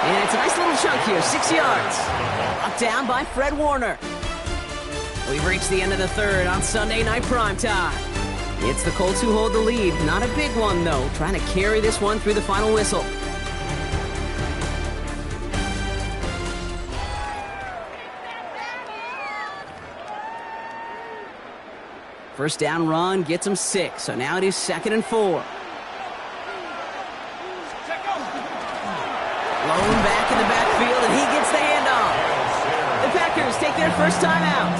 And it's a nice little chunk here, 6 yards. Brought down by Fred Warner. We've reached the end of the third on Sunday Night Primetime. It's the Colts who hold the lead. Not a big one, though. Trying to carry this one through the final whistle. First down run gets him 6, so now it is 2nd and 4. Lone back in the backfield, and he gets the handoff. The Packers take their first time out.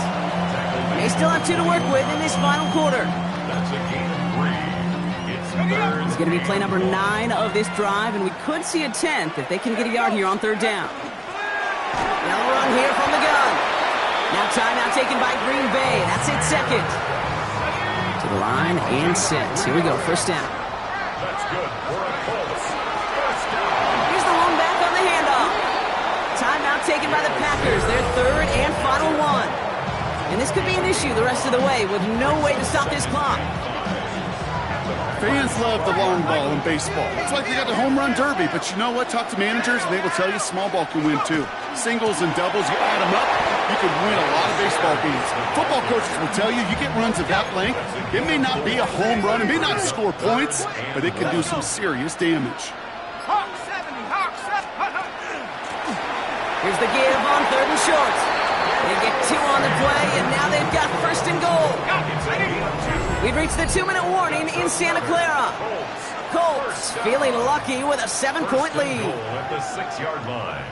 They still have 2 to work with in this final quarter. It's going to be play number 9 of this drive, and we could see a 10th if they can get a yard here on 3rd down. Now the run here from the gun. Now timeout taken by Green Bay. That's it, 2nd. To the line and set. Here we go, first down. That's good for a Colts. First down. Here's the one back on the handoff. Timeout taken by the Packers. Their 3rd and final one. And this could be an issue the rest of the way with no way to stop this clock. Fans love the long ball in baseball. It's like they got the home run derby, but you know what? Talk to managers and they will tell you small ball can win too. Singles and doubles, you add them up, you can win a lot of baseball games. Football coaches will tell you get runs of that length. It may not be a home run, it may not score points, but it can do some serious damage. Here's the give on 3rd and short. They get 2 on the play, and now they've got 1st and goal. We've reached the 2-minute warning in Santa Clara. Colts feeling lucky with a 7-point lead. At the 6-yard line.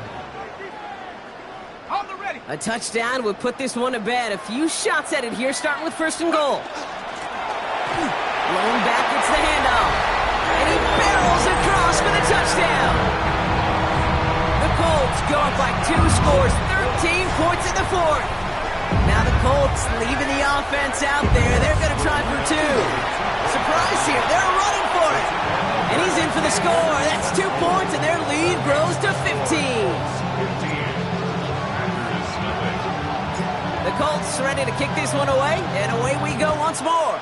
A touchdown would put this one to bed. A few shots at it here, starting with 1st and goal. Lone back gets the handoff. And he barrels across for the touchdown. The Colts go up by 2 scores, 13 points in the 4th. Now the Colts leaving the offense out there. They're going to try for 2. Surprise here. They're running for it. And he's in for the score. That's 2 points, and their lead grows to 15. The Colts ready to kick this one away, and away we go once more.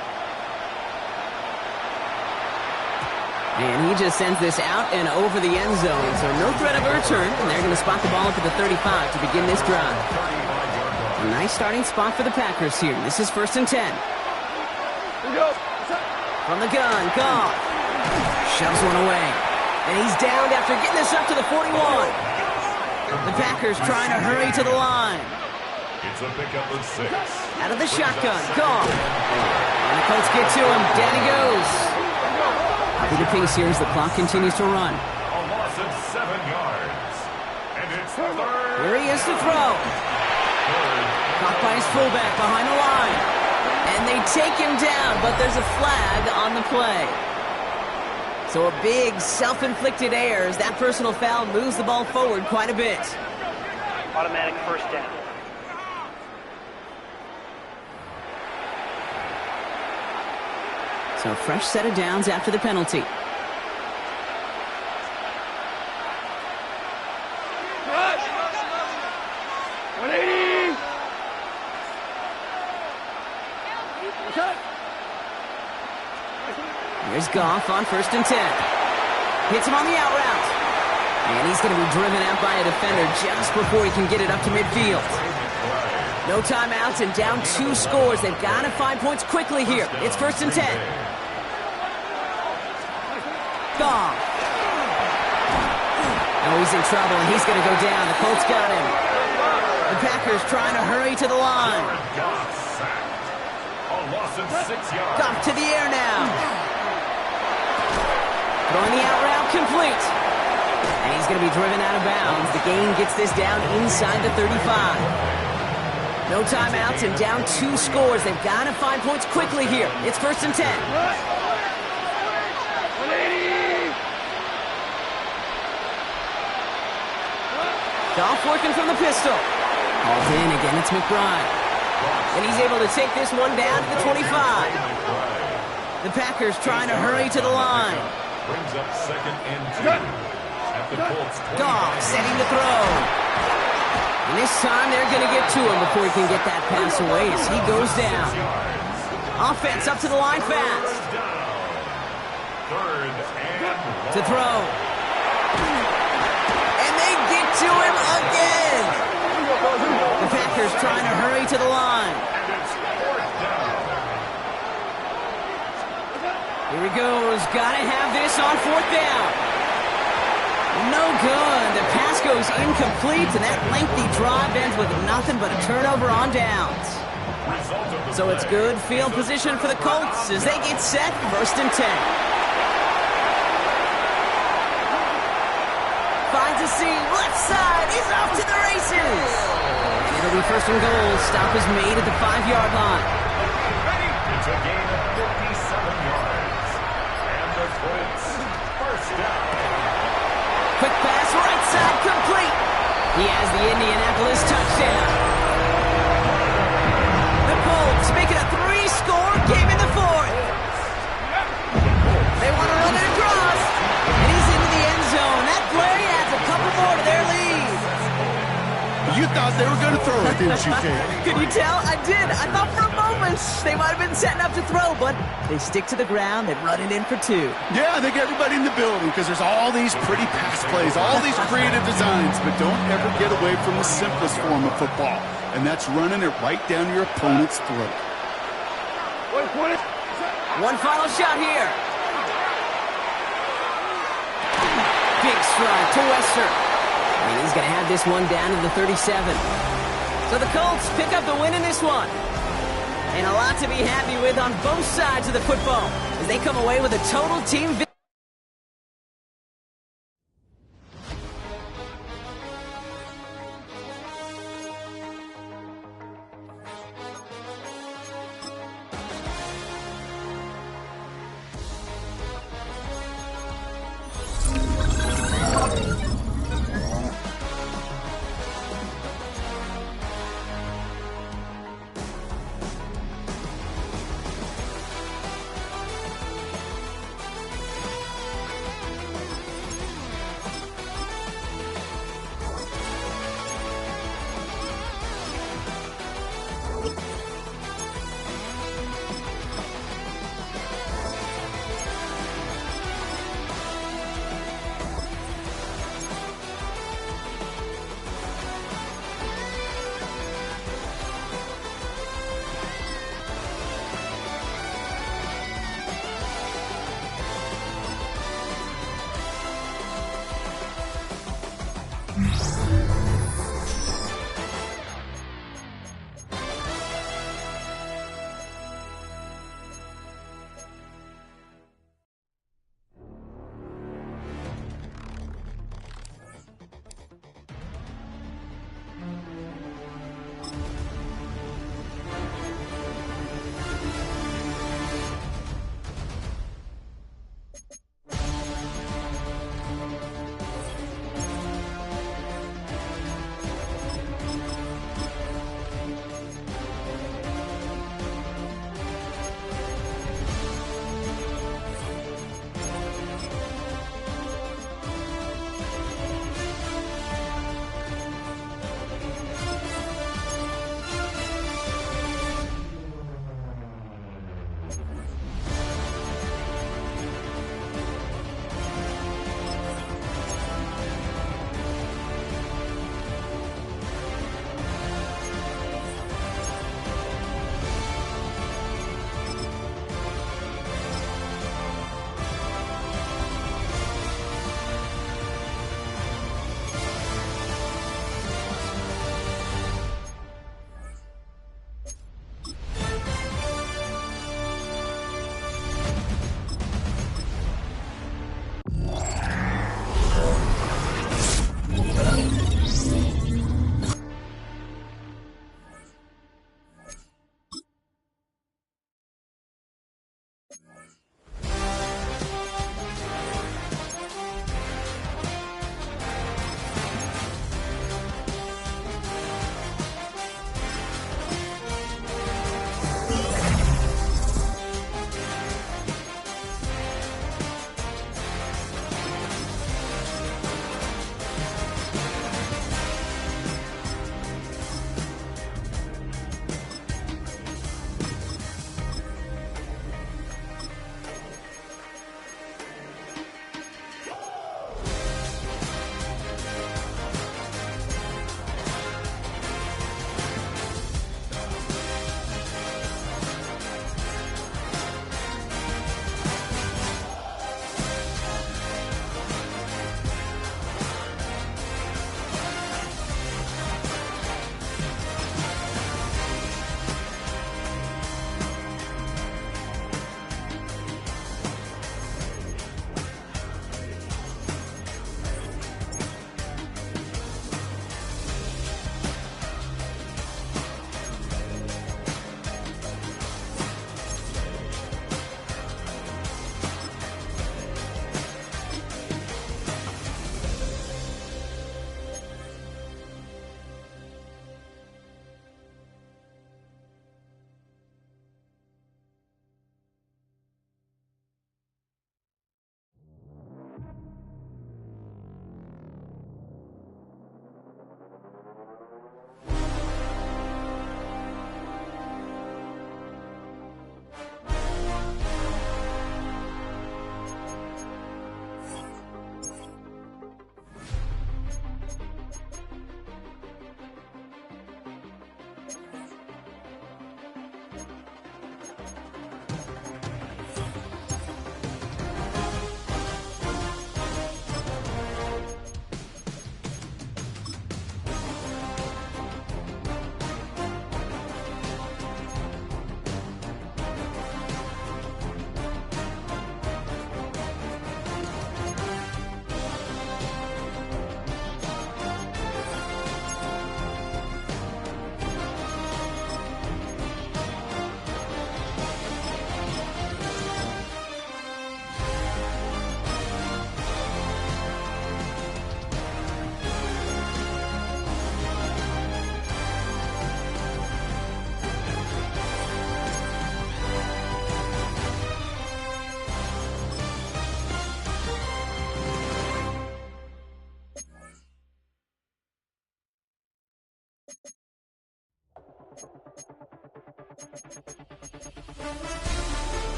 And he just sends this out and over the end zone, so no threat of a return, and they're going to spot the ball up at the 35 to begin this drive. A nice starting spot for the Packers here. This is 1st and 10. From the gun, Goff shoves one away, and he's downed after getting this up to the 41. The Packers trying to hurry to the line. It's a pickup of 6. Out of the shotgun, Goff. And the Colts get to him. Down he goes. Copy the pace here as the clock continues to run. A loss of 7 yards. And it's 3rd. Here he is to throw. Caught by his fullback behind the line. And they take him down, but there's a flag on the play. So a big self-inflicted error as that personal foul moves the ball forward quite a bit. Automatic first down. So a fresh set of downs after the penalty. Here's Goff on 1st and 10. Hits him on the out route. And he's going to be driven out by a defender just before he can get it up to midfield. No timeouts and down 2 scores. They've got to find points quickly here. It's 1st and 10. Goff. Oh, he's in trouble, and he's going to go down. The Colts got him. The Packers trying to hurry to the line. A loss of 6 yards. Goff to the air now. Throwing the out route complete. And he's going to be driven out of bounds. The gain gets this down inside the 35. No timeouts and down 2 scores. They've got to find points quickly here. It's 1st and 10. Goff working from the pistol. Called in again, it's McBride. And he's able to take this one down to the 25. The Packers trying to hurry to the line. Brings up 2nd and 2. At the Colts 20. Goff setting to throw. And this time they're going to get to him before he can get that pass away as he goes down. Offense up to the line fast. 3rd and 1. To throw. And they trying to hurry to the line. And it's fourth down. Here he goes. Gotta have this on fourth down. No good. The pass goes incomplete, and that lengthy drive ends with nothing but a turnover on downs. So it's good field position for the Colts as they get set, 1st and 10. Finds a seam, left side, he's off to the races. And it'll be 1st and goal. Stop is made at the 5-yard line. It's a gain of 57 yards. And the Colts, 1st down. Quick pass, right side, complete. He has the Indianapolis touchdown. The Colts make it a 3-score game in the 4th. They want to run it across, and he's into the end zone. That play adds a couple more to their lead. You thought they were going to throw it, didn't you, Kate? Could you tell? I did. I thought for a moment they might have been setting up to throw, but they stick to the ground and run it in for 2. Yeah, I think everybody in the building, because there's all these pretty pass plays, all these creative designs, but don't ever get away from the simplest form of football, and that's running it right down your opponent's throat. One final shot here. Big strike to Wester. And he's going to have this one down to the 37. So the Colts pick up the win in this one. And a lot to be happy with on both sides of the football as they come away with a total team victory.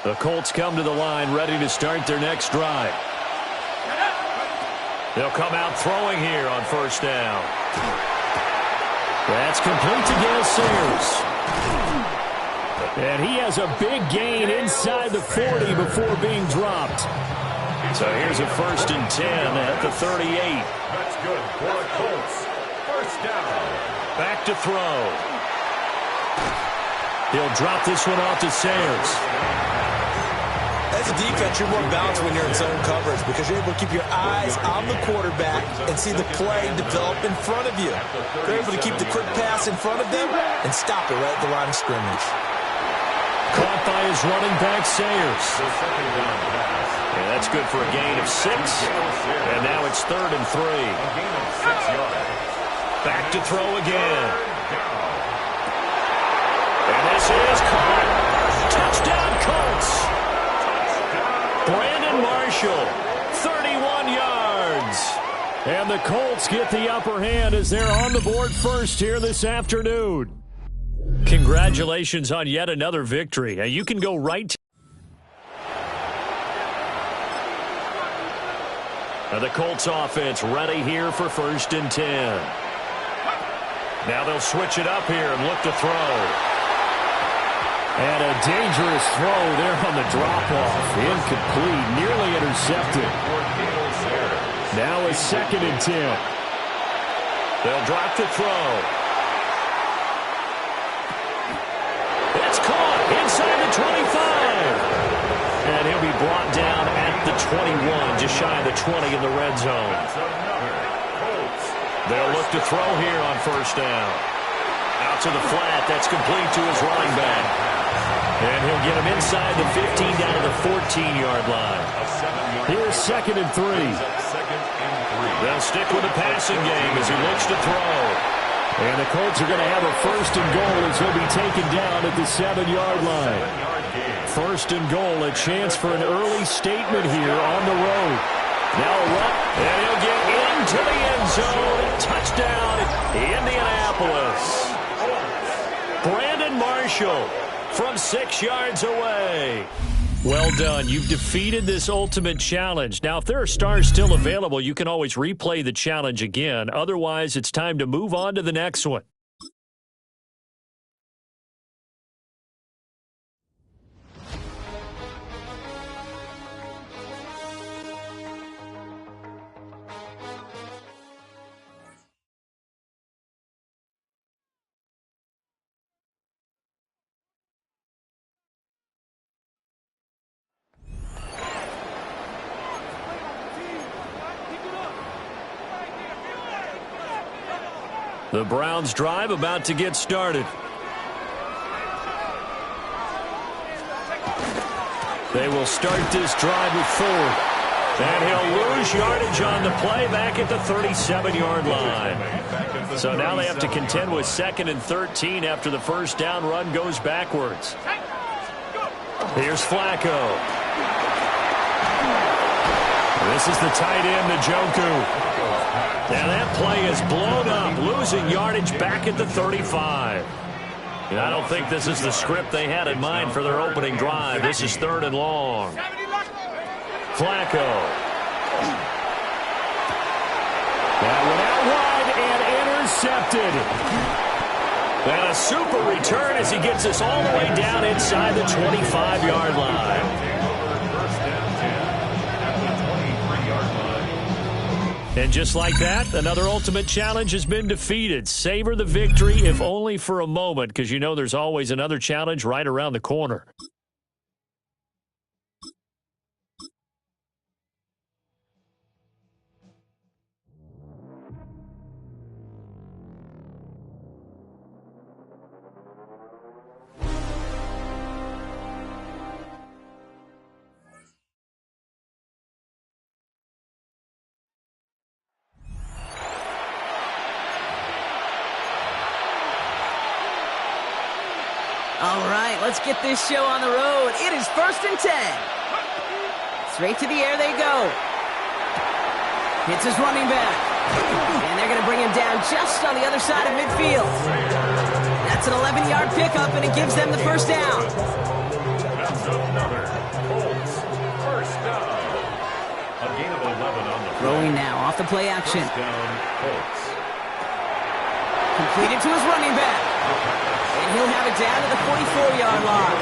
The Colts come to the line ready to start their next drive. They'll come out throwing here on first down. That's complete to Gale Sayers. And he has a big gain inside the 40 before being dropped. So here's a 1st and 10 at the 38. That's good for the Colts. First down. Back to throw. He'll drop this one off to Sayers. As a defense, you're more balanced when you're in zone coverage because you're able to keep your eyes on the quarterback and see the play develop in front of you. They're able to keep the quick pass in front of them and stop it right at the line of scrimmage. Caught by his running back, Sayers. The second down pass. And that's good for a gain of 6. And now it's 3rd and 3. A gain of 6 yards. Back to throw again. And this is caught. Touchdown, Colts. Brandon Marshall, 31 yards. And the Colts get the upper hand as they're on the board first here this afternoon. Congratulations on yet another victory. You can go right to the Colts offense ready here for 1st and 10. Now they'll switch it up here and look to throw. And a dangerous throw there on the drop-off. Incomplete, nearly intercepted. Now a 2nd and 10. They'll drop the throw. It's caught inside the 25. And he'll be brought down at the 21, just shy of the 20 in the red zone. They'll look to throw here on 1st down. Out to the flat, that's complete to his running back. And he'll get him inside the 15 down to the 14-yard line. Here's 2nd and 3. They'll stick with the passing game as he looks to throw. And the Colts are going to have a 1st and goal as he'll be taken down at the 7-yard line. 1st and goal, a chance for an early statement here on the road. Now a run, and he'll get into the end zone. Touchdown, Indianapolis. Brandon Marshall from 6 yards away. Well done. You've defeated this ultimate challenge. Now, if there are stars still available, you can always replay the challenge again. Otherwise, it's time to move on to the next one. The Browns' drive about to get started. They will start this drive with Ford. And he'll lose yardage on the play back at the 37-yard line. So now they have to contend with 2nd and 13 after the 1st down run goes backwards. Here's Flacco. This is the tight end, Njoku. Now that play is blown up, losing yardage back at the 35. And I don't think this is the script they had in mind for their opening drive. This is 3rd and long. Flacco. That went out wide and intercepted. And a super return as he gets us all the way down inside the 25-yard line. And just like that, another ultimate challenge has been defeated. Savor the victory, if only for a moment, because you know there's always another challenge right around the corner. All right, let's get this show on the road. It is 1st and 10. Straight to the air they go. Hits his running back. And they're going to bring him down just on the other side of midfield. That's an 11-yard pickup, and it gives them the 1st down. That's another Colts 1st down. A gain of 11 on the play. Throwing now off the play action. First down, Colts. Completed to his running back. And he'll have it down to the 44-yard line.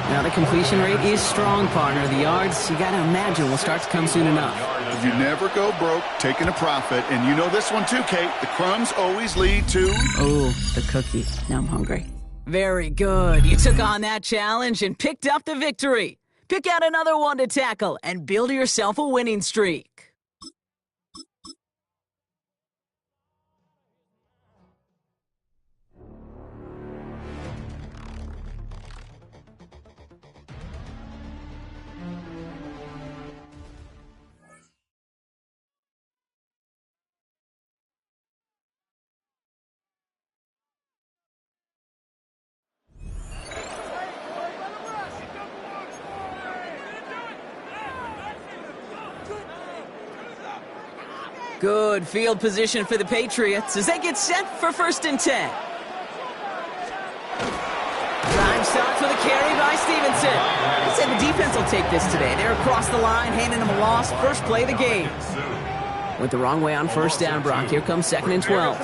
Now, the completion rate is strong, partner. The yards, you got to imagine, will start to come soon enough. You never go broke taking a profit. And you know this one too, Kate. The crumbs always lead to... Oh, the cookie. Now I'm hungry. Very good. You took on that challenge and picked up the victory. Pick out another one to tackle and build yourself a winning streak. Good field position for the Patriots as they get set for 1st and 10. Time starts with a carry by Stevenson. I said the defense will take this today. They're across the line, handing them a loss. First play of the game. Went the wrong way on 1st down, Brock. Here comes 2nd and 12.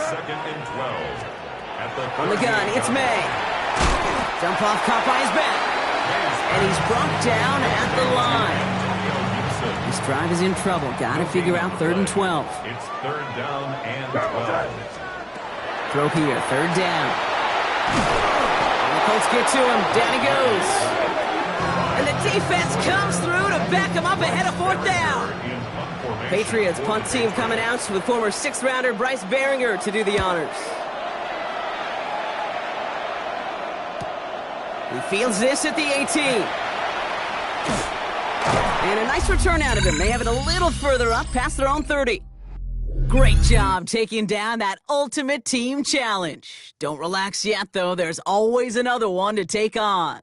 On the gun, it's May. Jump off, caught by his back. And he's brought down at the line. This drive is in trouble. Got to figure out 3rd and 12. It's 3rd down and 12. Throw here, 3rd down. And the Colts get to him. Down he goes. And the defense comes through to back him up ahead of 4th down. Patriots punt team coming out with former 6th-rounder Bryce Behringer to do the honors. He fields this at the 18. And a nice return out of him. They have it a little further up, past their own 30. Great job taking down that ultimate team challenge. Don't relax yet, though. There's always another one to take on.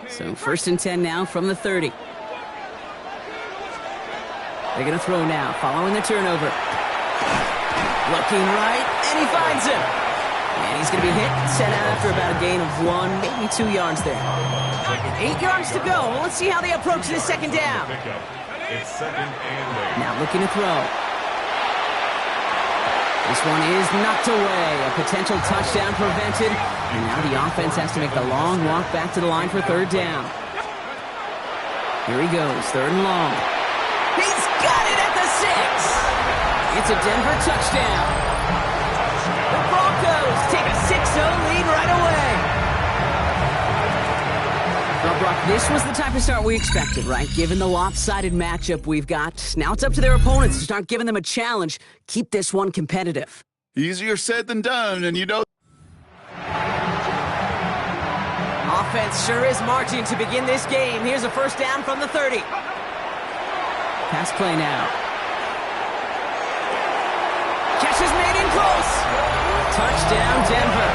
So 1st and 10 now from the 30. They're going to throw now, following the turnover. Looking right, and he finds him. And he's going to be hit and sent out after about a gain of 1, maybe 2 yards there. 8 yards to go. Well, let's see how they approach this 2nd down. It's 2nd and 8. Now looking to throw. This one is knocked away. A potential touchdown prevented. And now the offense has to make the long walk back to the line for third down. Here he goes, third and long. He's got it at the 6. It's a Denver touchdown. The Broncos take a 6-0 lead right away. Well, Brock, this was the type of start we expected, right? Given the lopsided matchup we've got. Now it's up to their opponents to start giving them a challenge. Keep this one competitive. Easier said than done, and you know. Offense sure is marching to begin this game. Here's a first down from the 30. Pass play now. Catch is made in close. Touchdown, Denver.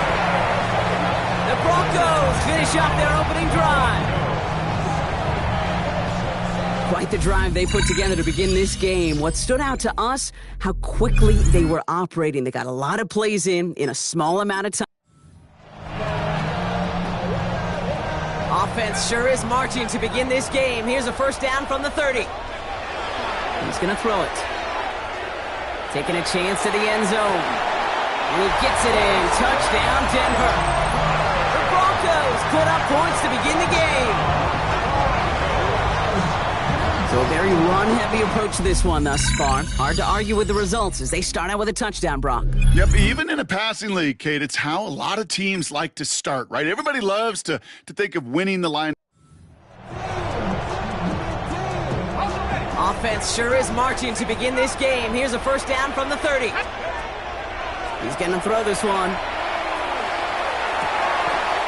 The Broncos finish off their opening drive. Quite the drive they put together to begin this game. What stood out to us, how quickly they were operating. They got a lot of plays in a small amount of time. Offense sure is marching to begin this game. Here's a first down from the 30. He's going to throw it. Taking a chance to the end zone. And he gets it in. Touchdown, Denver. The Broncos put up points to begin the game. So a very run-heavy approach to this one thus far. Hard to argue with the results as they start out with a touchdown, Brock. Yep, even in a passing league, Kate, it's how a lot of teams like to start, right? Everybody loves to think of winning the line. Offense sure is marching to begin this game. Here's a first down from the 30. He's going to throw this one.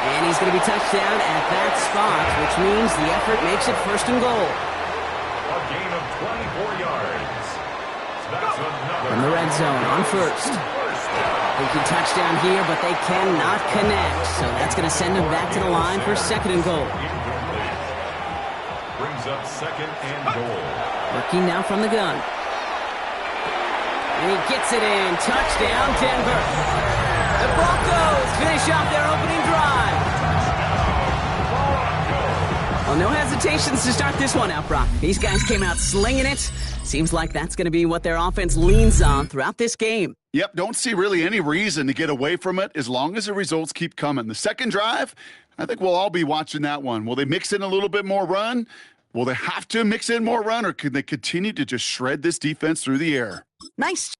And he's going to be touched down at that spot, which means the effort makes it first and goal. A gain of 24 yards. That's another. From the red zone on first. They can touchdown here, but they cannot connect. So that's going to send them back to the line for second and goal. Brings up second and goal. Working now from the gun. And he gets it in. Touchdown, Denver. The Broncos finish off their opening drive. Well, no hesitations to start this one out, Brock. These guys came out slinging it. Seems like that's going to be what their offense leans on throughout this game. Yep, don't see really any reason to get away from it as long as the results keep coming. The second drive, I think we'll all be watching that one. Will they mix in a little bit more run? Will they have to mix in more run, or can they continue to just shred this defense through the air? Nice.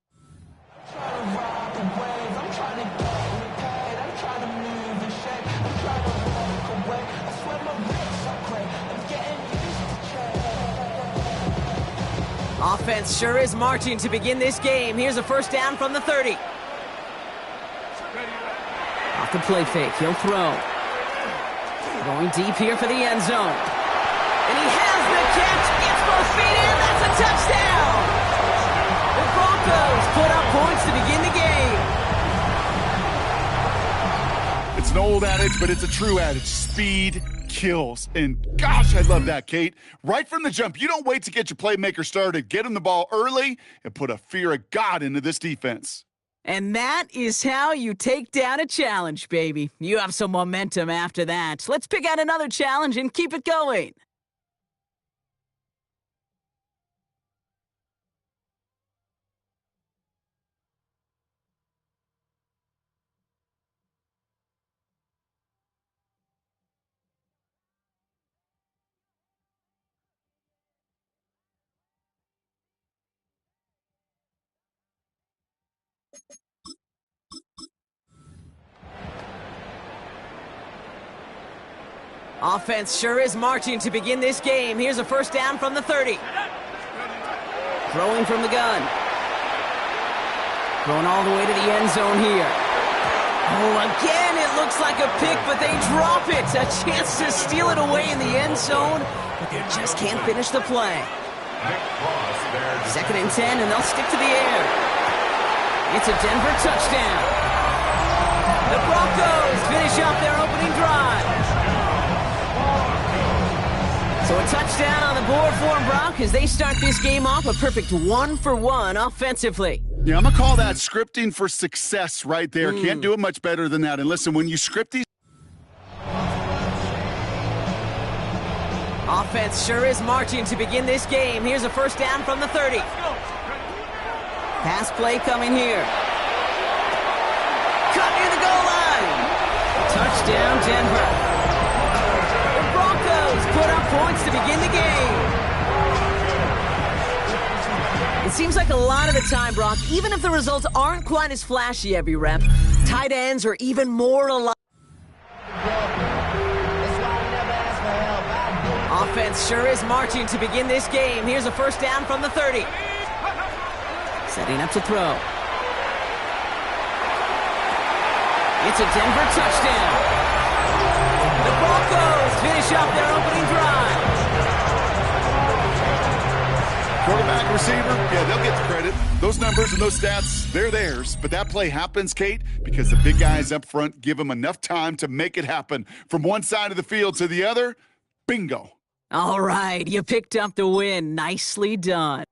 Offense sure is marching to begin this game. Here's a first down from the 30. Off the play fake, he'll throw. Going deep here for the end zone. And he has the catch, gets both feet in, that's a touchdown! The Broncos put up points to begin the game. It's an old adage, but it's a true adage. Speed kills. And gosh, I love that, Kate. Right from the jump, you don't wait to get your playmaker started. Get him the ball early and put a fear of God into this defense. And that is how you take down a challenge, baby. You have some momentum after that. Let's pick out another challenge and keep it going. Offense sure is marching to begin this game. Here's a first down from the 30. Throwing from the gun. Throwing all the way to the end zone here. Oh, again, it looks like a pick, but they drop it. A chance to steal it away in the end zone, but they just can't finish the play. Second and 10, and they'll stick to the air. It's a Denver touchdown. The Broncos finish off their opening drive. So a touchdown on the board for them, Brock, as they start this game off a perfect 1-for-1 offensively. Yeah, I'm going to call that scripting for success right there. Can't do it much better than that. And listen, when you script these... Offense sure is marching to begin this game. Here's a first down from the 30. Pass play coming here. goal line. Touchdown, Denver. The Broncos put up points to begin the game. It seems like a lot of the time, Brock, even if the results aren't quite as flashy every rep, tight ends are even more alive. Offense sure is marching to begin this game. Here's a first down from the 30. Setting up to throw. It's a Denver touchdown. The Broncos finish up their opening drive. Quarterback, receiver, yeah, they'll get the credit. Those numbers and those stats, they're theirs. But that play happens, Kate, because the big guys up front give them enough time to make it happen. From one side of the field to the other, bingo. All right, you picked up the win. Nicely done.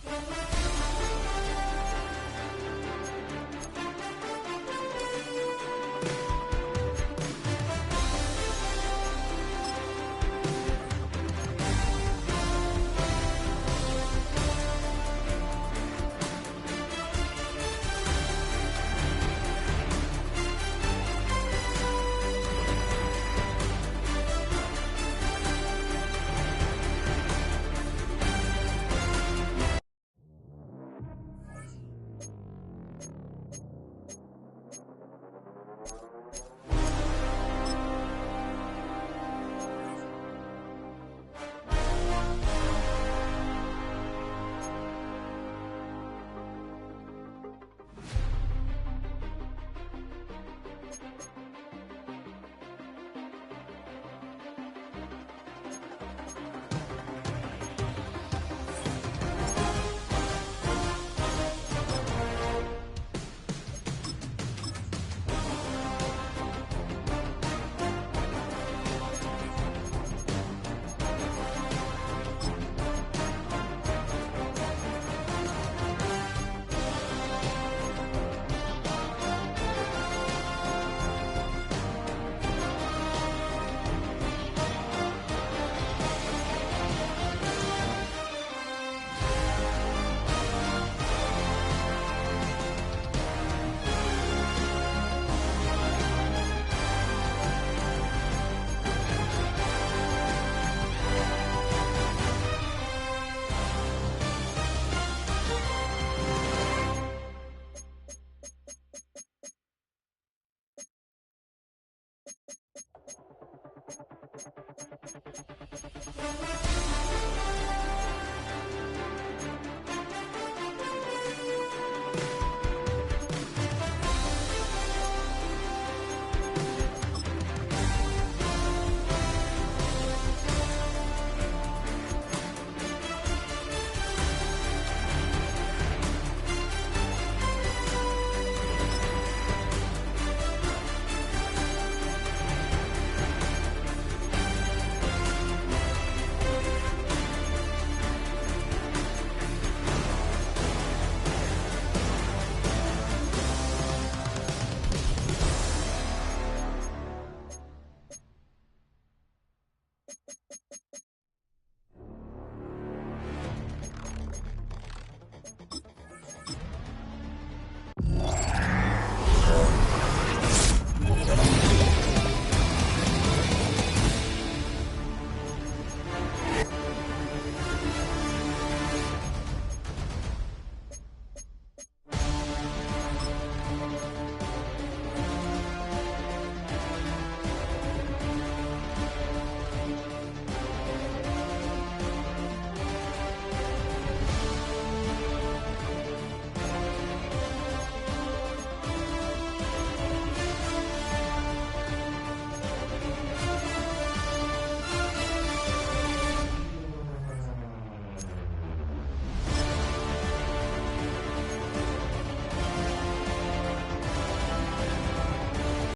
it.